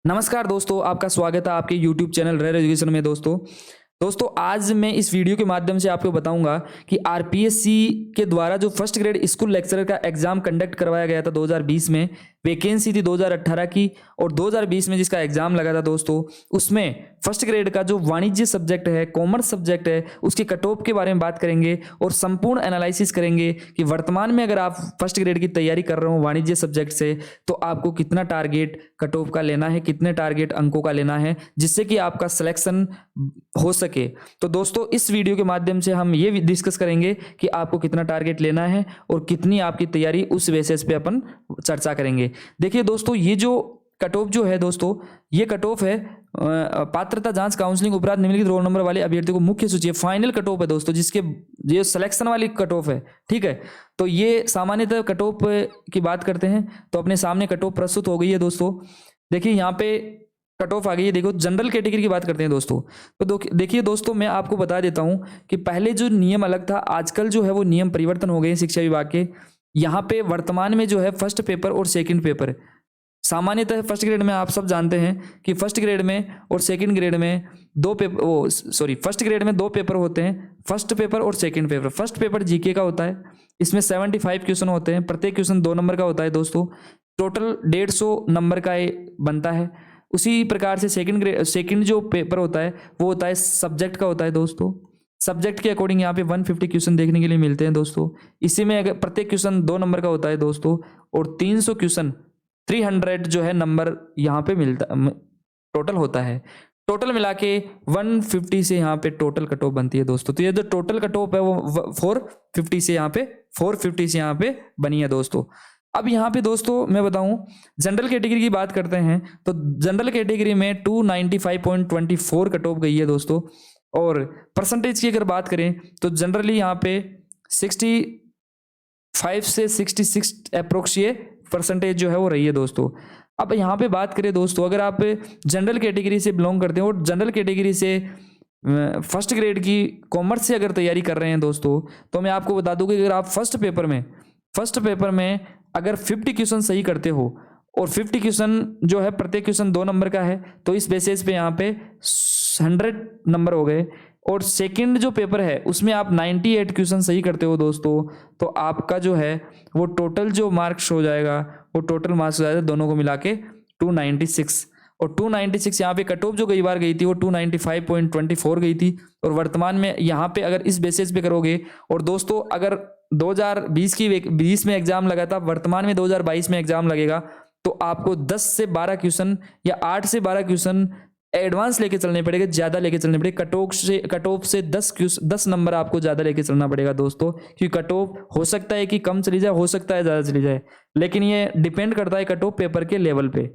नमस्कार दोस्तों, आपका स्वागत है आपके YouTube चैनल रेयर एजुकेशन में। दोस्तों आज मैं इस वीडियो के माध्यम से आपको बताऊंगा कि आरपीएससी के द्वारा जो फर्स्ट ग्रेड स्कूल लेक्चरर का एग्जाम कंडक्ट करवाया गया था 2020 में, वैकेंसी थी 2018 की, और 2020 में जिसका एग्जाम लगा था दोस्तों, उसमें फर्स्ट ग्रेड का जो वाणिज्य सब्जेक्ट है, कॉमर्स सब्जेक्ट है, उसके कट ऑफ के बारे में बात करेंगे और संपूर्ण एनालिसिस करेंगे कि वर्तमान में अगर आप फर्स्ट ग्रेड की तैयारी कर रहे हो वाणिज्य सब्जेक्ट से, तो आपको कितना टारगेट कट ऑफ का लेना है, कितने टारगेट अंकों का लेना है, जिससे कि आपका सिलेक्शन हो सके। तो दोस्तों इस वीडियो के माध्यम से हम ये डिस्कस करेंगे कि आपको कितना टारगेट लेना है और कितनी आपकी तैयारी, उस बेसिस पे अपन चर्चा करेंगे। देखिए दोस्तों, ये जो कट ऑफ जो है दोस्तों, ये कट ऑफ है पात्रता जांच काउंसलिंग उपरांत निम्नलिखित रोल नंबर वाले अभ्यर्थियों को मुख्य सूची है, फाइनल कट ऑफ है दोस्तों, जिसके ये सिलेक्शन वाली कट ऑफ है। ठीक है, तो ये सामान्यतः कट ऑफ की बात करते हैं तो अपने सामने कट ऑफ प्रस्तुत हो गई है दोस्तों। देखिए यहाँ पे कट ऑफ आ गई है। देखो जनरल कैटेगरी की बात करते हैं दोस्तों, तो देखिए दोस्तों, मैं आपको बता देता हूं कि पहले जो नियम अलग था, आजकल जो है वो नियम परिवर्तन हो गए हैं शिक्षा विभाग के। यहाँ पे वर्तमान में जो है फर्स्ट पेपर और सेकंड पेपर, सामान्यतः फर्स्ट ग्रेड में आप सब जानते हैं कि फर्स्ट ग्रेड में और सेकंड ग्रेड में फर्स्ट ग्रेड में दो पेपर होते हैं, फर्स्ट पेपर और second paper. First paper GK का होता है, इसमें 75 क्वेश्चन होते हैं, प्रत्येक क्वेश्चन 2 नंबर का होता है दोस्तों, टोटल 150 नंबर का ये बनता है। उसी प्रकार से सेकंड जो पेपर होता है वो होता है सब्जेक्ट का होता है दोस्तों। सब्जेक्ट के अकॉर्डिंग यहाँ पे 150 क्वेश्चन देखने के लिए मिलते हैं दोस्तों। इसी में अगर प्रत्येक क्वेश्चन 2 नंबर का होता है दोस्तों, और 300 क्वेश्चन 300 जो है नंबर यहाँ पे मिलता टोटल होता है। टोटल मिला के 150 से यहाँ पे टोटल कट ऑफ बनती है दोस्तों। तो ये जो टोटल कट ऑफ है वो 450 से यहाँ पे बनी है दोस्तों। अब यहाँ पे दोस्तों मैं बताऊं, जनरल कैटेगरी की बात करते हैं तो जनरल कैटेगरी में 295.24 कट ऑफ गई है दोस्तों। और परसेंटेज की अगर बात करें तो जनरली यहाँ पे 65 से 66 अप्रोक्स ये परसेंटेज जो है वो रही है दोस्तों। अब यहाँ पे बात करें दोस्तों, अगर आप जनरल कैटेगरी से बिलोंग करते हैं और जनरल कैटेगरी से फर्स्ट ग्रेड की कॉमर्स से अगर तैयारी कर रहे हैं दोस्तों, तो मैं आपको बता दूं कि अगर आप फर्स्ट पेपर में अगर 50 क्वेश्चन सही करते हो, और 50 क्वेश्चन जो है प्रत्येक क्वेश्चन 2 नंबर का है, तो इस बेसिस पे यहाँ पे 100 नंबर हो गए। और सेकंड जो पेपर है उसमें आप 98 क्वेश्चन सही करते हो दोस्तों, तो आपका जो है वो टोटल जो मार्क्स हो जाएगा, वो टोटल मार्क्स हो जाएगा दोनों को मिला के 296। और 296 यहाँ पे कट ऑफ जो कई बार गई थी वो 295.24 गई थी। और वर्तमान में यहाँ पे अगर इस बेसिस पे करोगे, और दोस्तों अगर 2020 में एग्जाम लगा था, वर्तमान में 2022 में एग्जाम लगेगा, तो आपको 10 से 12 क्वेश्चन या 8 से 12 क्वेश्चन एडवांस लेके चलने पड़ेगा, ज्यादा लेके चलने पड़ेगा। कट ऑफ से 10 नंबर आपको ज्यादा लेके चलना पड़ेगा दोस्तों, क्योंकि कट ऑफ हो सकता है कि कम चली जाए, हो सकता है ज्यादा चली जाए, लेकिन ये डिपेंड करता है कट ऑफ पेपर के लेवल पे।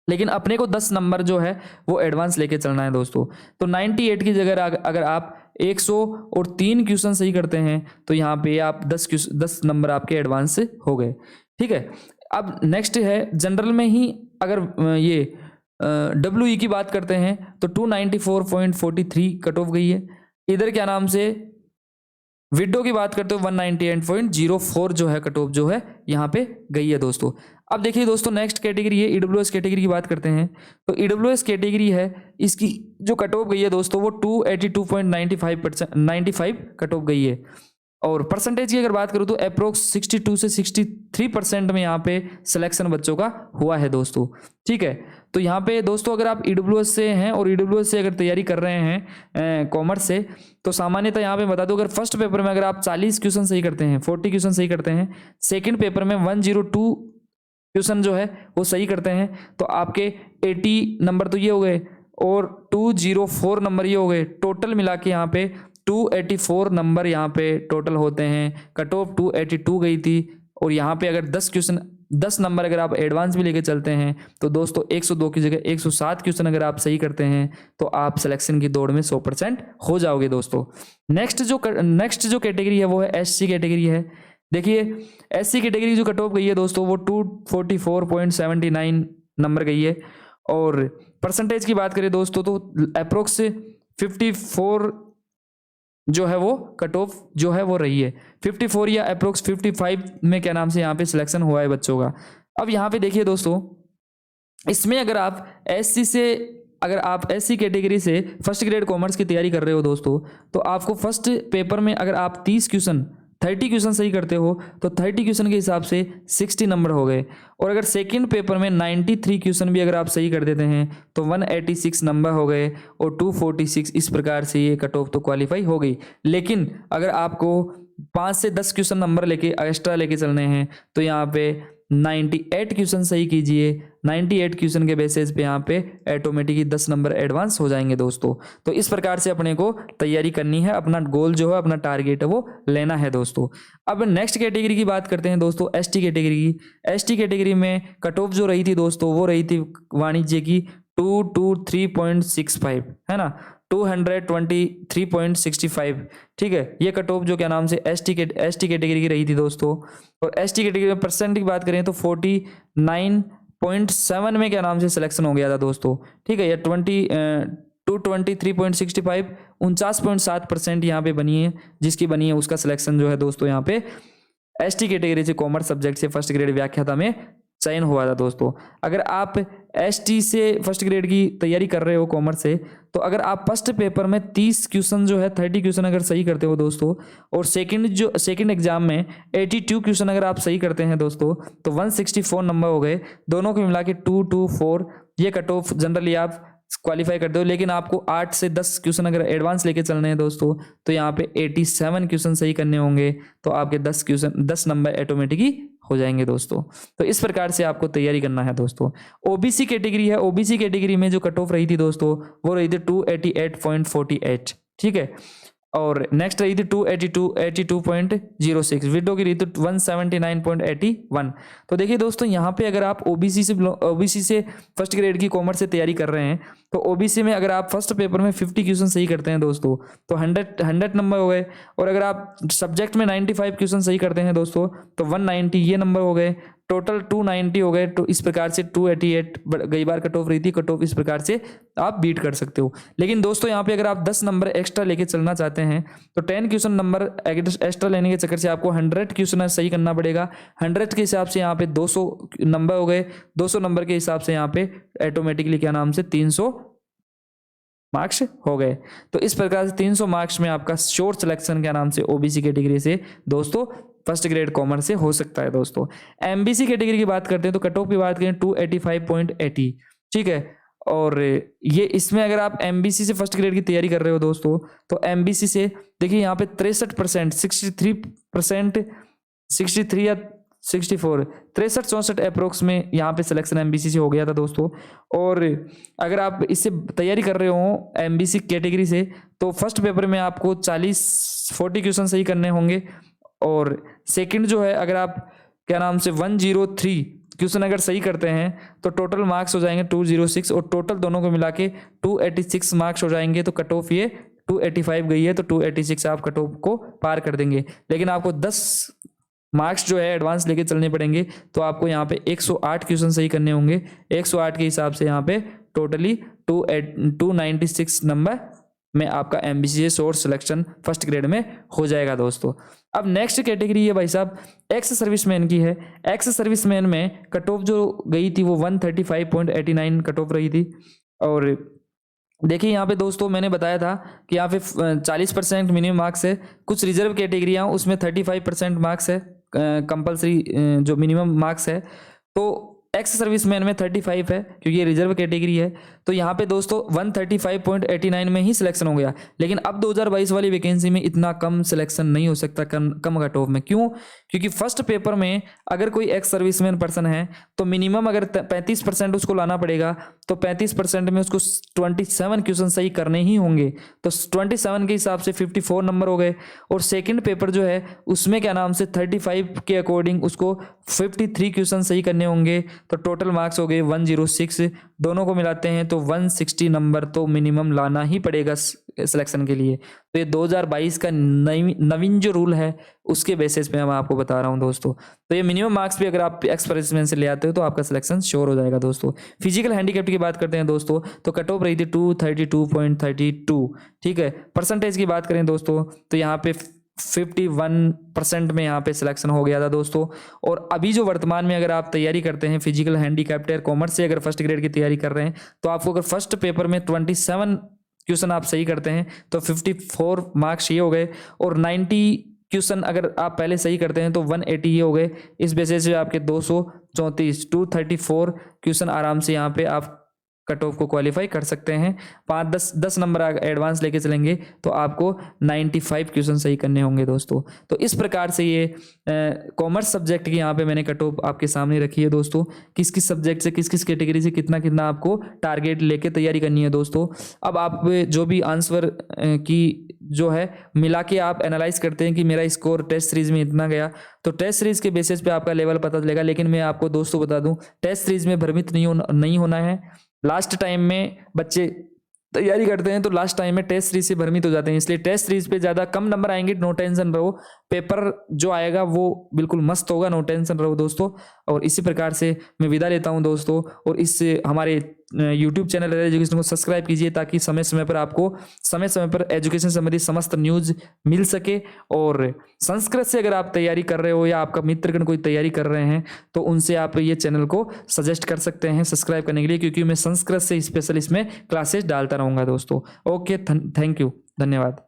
लेकिन अपने को 10 नंबर जो है वो एडवांस लेके चलना है दोस्तों। तो 98 की जगह अगर आप 103 क्वेश्चन सही करते हैं, तो यहाँ पे आप 10 नंबर आपके एडवांस से हो गए। ठीक है, अब नेक्स्ट है जनरल में ही अगर ये WE की बात करते हैं तो 294.43 कट ऑफ गई है। इधर क्या नाम से विडो की बात करते हो 198.04 जो है कट ऑफ जो है यहाँ पे गई है दोस्तों। अब देखिए दोस्तों, नेक्स्ट कैटेगरी है ईडब्ल्यूएस कैटेगरी की बात करते हैं। तो ईडब्ल्यूएस कैटेगरी है, इसकी जो कट ऑफ गई है दोस्तों वो 282.95 कट ऑफ गई है। और परसेंटेज की अगर बात करूँ तो अप्रोक्स 62 से 63% में यहाँ पे सिलेक्शन बच्चों का हुआ है दोस्तों। ठीक है, तो यहाँ पे दोस्तों अगर आप ईडब्ल्यूएस से हैं और ईडब्ल्यूएस से अगर तैयारी कर रहे हैं कॉमर्स से, तो सामान्यतः यहाँ पे बता दो, अगर फर्स्ट पेपर में अगर आप 40 क्वेश्चन सही करते हैं, 40 क्वेश्चन सही करते हैं, सेकेंड पेपर में 102 क्वेश्चन जो है वो सही करते हैं, तो आपके 80 नंबर तो ये हो गए और 204 नंबर ये हो गए। टोटल मिला के यहाँ पे 284 नंबर यहाँ पे टोटल होते हैं। कट ऑफ 282 गई थी, और यहाँ पे अगर 10 नंबर अगर आप एडवांस भी लेके चलते हैं, तो दोस्तों 102 की जगह 107 क्वेश्चन अगर आप सही करते हैं, तो आप सिलेक्शन की दौड़ में 100% हो जाओगे दोस्तों। नेक्स्ट जो कैटेगरी है वो है SC कैटेगरी है। देखिए SC कैटेगरी जो कट ऑफ गई है दोस्तों वो 244.79 नंबर गई है। और परसेंटेज की बात करें दोस्तों तो अप्रोक्स 54 जो है वो कट ऑफ जो है वो रही है 54 या अप्रोक्स 55 में क्या नाम से यहाँ पे सिलेक्शन हुआ है बच्चों का। अब यहाँ पे देखिए दोस्तों, इसमें अगर आप एससी कैटेगरी से फर्स्ट ग्रेड कॉमर्स की तैयारी कर रहे हो दोस्तों, तो आपको फर्स्ट पेपर में अगर आप 30 क्वेश्चन सही करते हो तो 30 क्वेश्चन के हिसाब से 60 नंबर हो गए। और अगर सेकंड पेपर में 93 क्वेश्चन भी अगर आप सही कर देते हैं तो 186 नंबर हो गए और 246, इस प्रकार से ये कट ऑफ तो क्वालिफाई हो गई। लेकिन अगर आपको 5 से 10 क्वेश्चन नंबर लेके एक्स्ट्रा लेके चलने हैं तो यहाँ पे 98 क्वेश्चन सही कीजिए। 98 क्वेश्चन के बेसिस पे यहाँ पे ऑटोमेटिकली 10 नंबर एडवांस हो जाएंगे दोस्तों। तो इस प्रकार से अपने को तैयारी करनी है, अपना गोल जो है, अपना टारगेट है वो लेना है दोस्तों। अब नेक्स्ट कैटेगरी की बात करते हैं दोस्तों, एसटी कैटेगरी की। एसटी कैटेगरी में कट ऑफ जो रही थी दोस्तों वो रही थी वाणिज्य की 223.65, है ना, 223.65। ठीक है, ये कट ऑफ जो क्या नाम से एसटी कैटेगरी की रही थी दोस्तों। और एसटी कैटेगरी में परसेंट की बात करें तो 49.7 में क्या नाम से सिलेक्शन हो गया था दोस्तों। ठीक है, ये 223.65 49.7% यहाँ पे बनी है, जिसकी बनी है उसका सिलेक्शन जो है दोस्तों यहाँ पे एसटी कैटेगरी से कॉमर्स सब्जेक्ट से फर्स्ट ग्रेड व्याख्याता में चयन हुआ था दोस्तों। अगर आप एसटी से फर्स्ट ग्रेड की तैयारी कर रहे हो कॉमर्स से, तो अगर आप फर्स्ट पेपर में 30 क्वेश्चन जो है 30 क्वेश्चन अगर सही करते हो दोस्तों, और सेकंड एग्जाम में 82 क्वेश्चन अगर आप सही करते हैं दोस्तों, तो 164 नंबर हो गए। दोनों को मिला के 224, ये कट ऑफ जनरली आप क्वालिफाई करते हो। लेकिन आपको 8 से 10 क्वेश्चन अगर एडवांस लेके चलने हैं दोस्तों, तो यहाँ पे 87 क्वेश्चन सही करने होंगे, तो आपके 10 नंबर ऑटोमेटिकली हो जाएंगे दोस्तों। तो इस प्रकार से आपको तैयारी करना है दोस्तों। ओबीसी कैटेगरी है, ओबीसी कैटेगरी में जो कट ऑफ रही थी दोस्तों वो रही थी 288.48। ठीक है, और नेक्स्ट रही थी 82.06। विडो की रही थी 179.81। तो देखिए दोस्तों, यहाँ पे अगर आप ओबीसी से फर्स्ट ग्रेड की कॉमर्स से तैयारी कर रहे हैं, तो ओबीसी में अगर आप फर्स्ट पेपर में 50 क्वेश्चन सही करते हैं दोस्तों, तो 100 नंबर हो गए। और अगर आप सब्जेक्ट में 95 क्वेश्चन सही करते हैं दोस्तों, तो 190 ये नंबर हो गए। टोटल 290 हो गए। तो इस प्रकार से 288 कई बार कट ऑफ रही थी, कट ऑफ इस प्रकार से आप बीट कर सकते हो। लेकिन दोस्तों यहाँ पे अगर आप 10 नंबर एक्स्ट्रा लेके चलना चाहते हैं, तो 10 क्वेश्चन नंबर एक्स्ट्रा लेने के चक्कर से आपको 100 क्वेश्चन सही करना पड़ेगा। 100 के हिसाब से यहाँ पे 200 नंबर हो गए। 200 नंबर के हिसाब से यहाँ पे ऑटोमेटिकली क्या नाम से 300 मार्क्स हो गए। तो इस प्रकार से 300 मार्क्स में आपका शोर्ट सिलेक्शन क्या नाम से ओबीसी कैटेगरी से दोस्तों फर्स्ट ग्रेड कॉमर्स से हो सकता है दोस्तों। एमबीसी कैटेगरी की बात करते हैं तो कट ऑफ की बात करें 285.80। ठीक है, और ये इसमें अगर आप एमबीसी से फर्स्ट ग्रेड की तैयारी कर रहे हो दोस्तों, तो एमबीसी से देखिए यहाँ पे 63%, 63%, 63 या 64, 63-64 अप्रोक्स में यहाँ पे सिलेक्शन एमबीसी से हो गया था दोस्तों। और अगर आप इससे तैयारी कर रहे हो एमबीसी कैटेगरी से, तो फर्स्ट पेपर में आपको 40 क्वेश्चन सही करने होंगे। और सेकंड जो है, अगर आप क्या नाम से 103 क्वेश्चन अगर सही करते हैं, तो टोटल मार्क्स हो जाएंगे 206, और टोटल दोनों को मिला के 286 मार्क्स हो जाएंगे। तो कट ऑफ ये 285 गई है, तो 286 आप कट ऑफ को पार कर देंगे। लेकिन आपको 10 मार्क्स जो है एडवांस लेके चलने पड़ेंगे। तो आपको यहाँ पे 108 क्वेश्चन सही करने होंगे। 108 के हिसाब से यहाँ पे टोटली 296 नंबर में आपका एमबीसी से सोर्स सिलेक्शन फर्स्ट ग्रेड में हो जाएगा दोस्तों। अब नेक्स्ट कैटेगरी है भाई साहब एक्स सर्विसमैन की है। एक्स सर्विसमैन में कट ऑफ जो गई थी वो 135.89 कट ऑफ रही थी। और देखिए यहाँ पे दोस्तों मैंने बताया था कि यहाँ पे 40% मिनिमम मार्क्स है। कुछ रिजर्व कैटेगरियाँ उसमें 35% मार्क्स है, कंपलसरी जो मिनिमम मार्क्स है। तो एक्स सर्विसमैन में 35 है क्योंकि ये रिजर्व कैटेगरी है। तो यहाँ पे दोस्तों 135.89 में ही सिलेक्शन हो गया। लेकिन अब 2022 वाली वैकेंसी में इतना कम सिलेक्शन नहीं हो सकता, कम कट ऑफ में। क्यों? क्योंकि फर्स्ट पेपर में अगर कोई एक्स सर्विसमैन पर्सन है तो मिनिमम अगर 35% उसको लाना पड़ेगा, तो 35% में उसको 27 क्वेश्चन सही करने ही होंगे। तो 27 के हिसाब से 54 नंबर हो गए। और सेकेंड पेपर जो है उसमें क्या नाम से 35 के अकॉर्डिंग उसको 53 क्वेश्चन सही करने होंगे। तो टोटल मार्क्स हो गए 106। दोनों को मिलाते हैं तो 160 नंबर तो मिनिमम लाना ही पड़ेगा सिलेक्शन के लिए। तो ये 2022 का नवीन जो रूल है उसके बेसिस पे मैं आपको बता रहा हूँ दोस्तों। तो ये मिनिमम मार्क्स भी अगर आप एक्स सर्विसमैन से ले आते हो तो आपका सिलेक्शन श्योर हो जाएगा दोस्तों। फिजिकल हैंडीकैप्ड की बात करते हैं दोस्तों, तो कट ऑफ रही थी 232.32। ठीक है, परसेंटेज की बात करें दोस्तों, तो यहाँ पे 51% में यहाँ पे सिलेक्शन हो गया था दोस्तों। और अभी जो वर्तमान में अगर आप तैयारी करते हैं फिजिकल हैंडीकैप्ड या कॉमर्स से अगर फर्स्ट ग्रेड की तैयारी कर रहे हैं तो आपको अगर फर्स्ट पेपर में 27 क्वेश्चन आप सही करते हैं तो 54 मार्क्स ये हो गए, और 90 क्वेश्चन अगर आप पहले सही करते हैं तो 180 ये हो गए। इस बेसिस पे आपके 234 234 क्वेश्चन आराम से यहाँ पे आप कट ऑफ को क्वालिफाई कर सकते हैं। 5-10 नंबर एडवांस लेके चलेंगे तो आपको 95 क्वेश्चन सही करने होंगे दोस्तों। तो इस प्रकार से ये कॉमर्स सब्जेक्ट की यहाँ पे मैंने कट ऑफ आपके सामने रखी है दोस्तों, किस किस सब्जेक्ट से किस किस कैटेगरी से कितना कितना आपको टारगेट लेके तैयारी करनी है दोस्तों। अब आप जो भी आंसर की जो है मिला के आप एनालाइज करते हैं कि मेरा स्कोर टेस्ट सीरीज में इतना गया, तो टेस्ट सीरीज के बेसिस पे आपका लेवल पता चलेगा। लेकिन मैं आपको दोस्तों बता दूं, टेस्ट सीरीज में भ्रमित नहीं होना है। लास्ट टाइम में बच्चे तैयारी करते हैं तो लास्ट टाइम में टेस्ट सीरीज से भ्रमित हो जाते हैं, इसलिए टेस्ट सीरीज पे ज़्यादा कम नंबर आएंगे, नो टेंशन रहो। पेपर जो आएगा वो बिल्कुल मस्त होगा, नो टेंशन रहो दोस्तों। और इसी प्रकार से मैं विदा लेता हूं दोस्तों, और इस हमारे यूट्यूब चैनल रेयर एजुकेशन को सब्सक्राइब कीजिए ताकि समय समय पर आपको समय समय पर एजुकेशन संबंधी समस्त न्यूज मिल सके। और संस्कृत से अगर आप तैयारी कर रहे हो या आपका मित्रगण कोई तैयारी कर रहे हैं तो उनसे आप ये चैनल को सजेस्ट कर सकते हैं सब्सक्राइब करने के लिए, क्योंकि मैं संस्कृत से स्पेशल इसमें क्लासेस डालता रहूँगा दोस्तों। ओके, थैंक यू, धन्यवाद।